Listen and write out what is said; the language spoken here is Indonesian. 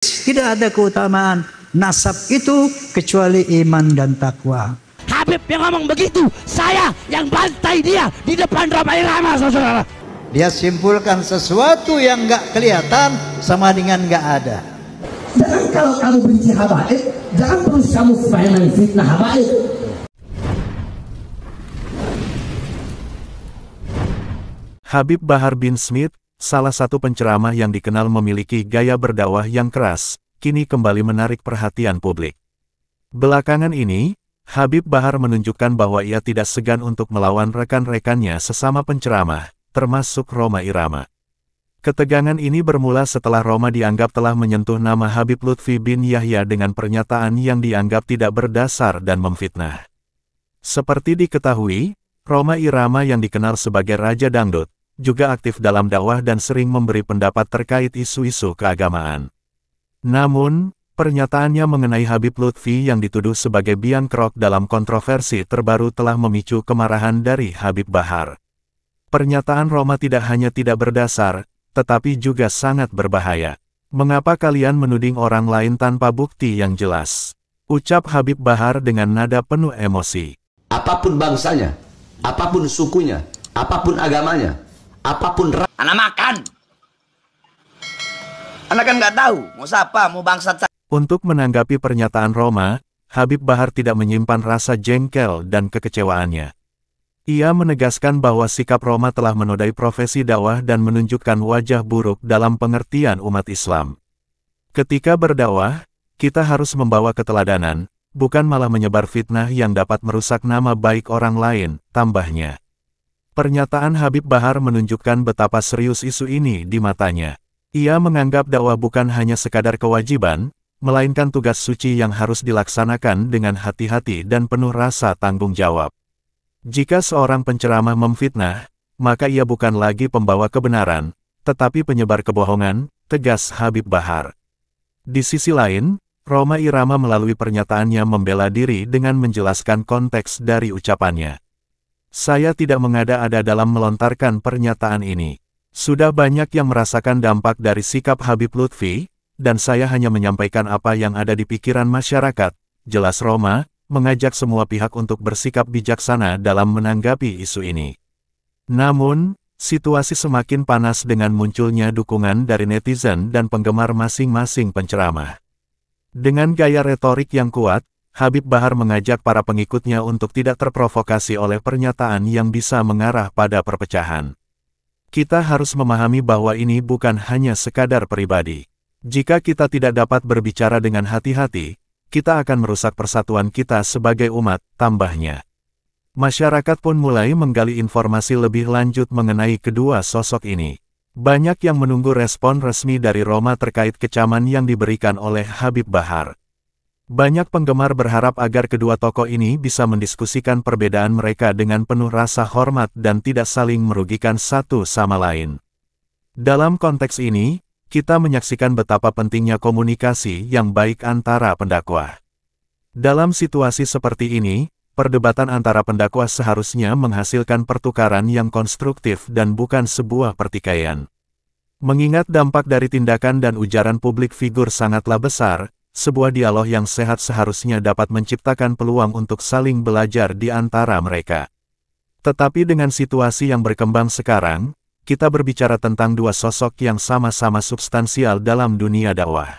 Tidak ada keutamaan nasab itu kecuali iman dan takwa. Habib yang ngomong begitu, saya yang bantai dia di depan Rhoma Irama, saudara. Dia simpulkan sesuatu yang nggak kelihatan sama dengan nggak ada. Jangan kalau kamu benci habaib, jangan terus kamu fitnah habaib. Habib Bahar bin Smith, salah satu penceramah yang dikenal memiliki gaya berdakwah yang keras, kini kembali menarik perhatian publik. Belakangan ini, Habib Bahar menunjukkan bahwa ia tidak segan untuk melawan rekan-rekannya sesama penceramah, termasuk Rhoma Irama. Ketegangan ini bermula setelah Rhoma dianggap telah menyentuh nama Habib Lutfi bin Yahya dengan pernyataan yang dianggap tidak berdasar dan memfitnah. Seperti diketahui, Rhoma Irama yang dikenal sebagai Raja Dangdut, juga aktif dalam dakwah dan sering memberi pendapat terkait isu-isu keagamaan. Namun, pernyataannya mengenai Habib Lutfi yang dituduh sebagai biang kerok dalam kontroversi terbaru telah memicu kemarahan dari Habib Bahar. Pernyataan Rhoma tidak hanya tidak berdasar, tetapi juga sangat berbahaya. Mengapa kalian menuding orang lain tanpa bukti yang jelas? Ucap Habib Bahar dengan nada penuh emosi. Apapun bangsanya, apapun sukunya, apapun agamanya, apapun Anak makan. Anak kan nggak tahu mau siapa, mau bangsat. Untuk menanggapi pernyataan Rhoma, Habib Bahar tidak menyimpan rasa jengkel dan kekecewaannya. Ia menegaskan bahwa sikap Rhoma telah menodai profesi dakwah dan menunjukkan wajah buruk dalam pengertian umat Islam. Ketika berdakwah, kita harus membawa keteladanan, bukan malah menyebar fitnah yang dapat merusak nama baik orang lain, tambahnya. Pernyataan Habib Bahar menunjukkan betapa serius isu ini di matanya. Ia menganggap dakwah bukan hanya sekadar kewajiban, melainkan tugas suci yang harus dilaksanakan dengan hati-hati dan penuh rasa tanggung jawab. Jika seorang penceramah memfitnah, maka ia bukan lagi pembawa kebenaran, tetapi penyebar kebohongan, tegas Habib Bahar. Di sisi lain, Rhoma Irama melalui pernyataannya membela diri dengan menjelaskan konteks dari ucapannya. Saya tidak mengada-ada dalam melontarkan pernyataan ini. Sudah banyak yang merasakan dampak dari sikap Habib Lutfi, dan saya hanya menyampaikan apa yang ada di pikiran masyarakat, jelas Rhoma, mengajak semua pihak untuk bersikap bijaksana dalam menanggapi isu ini. Namun, situasi semakin panas dengan munculnya dukungan dari netizen dan penggemar masing-masing penceramah. Dengan gaya retorik yang kuat, Habib Bahar mengajak para pengikutnya untuk tidak terprovokasi oleh pernyataan yang bisa mengarah pada perpecahan. Kita harus memahami bahwa ini bukan hanya sekadar pribadi. Jika kita tidak dapat berbicara dengan hati-hati, kita akan merusak persatuan kita sebagai umat, tambahnya. Masyarakat pun mulai menggali informasi lebih lanjut mengenai kedua sosok ini. Banyak yang menunggu respon resmi dari Rhoma terkait kecaman yang diberikan oleh Habib Bahar. Banyak penggemar berharap agar kedua tokoh ini bisa mendiskusikan perbedaan mereka dengan penuh rasa hormat dan tidak saling merugikan satu sama lain. Dalam konteks ini, kita menyaksikan betapa pentingnya komunikasi yang baik antara pendakwah. Dalam situasi seperti ini, perdebatan antara pendakwah seharusnya menghasilkan pertukaran yang konstruktif dan bukan sebuah pertikaian. Mengingat dampak dari tindakan dan ujaran publik figur sangatlah besar, sebuah dialog yang sehat seharusnya dapat menciptakan peluang untuk saling belajar di antara mereka. Tetapi dengan situasi yang berkembang sekarang, kita berbicara tentang dua sosok yang sama-sama substansial dalam dunia dakwah.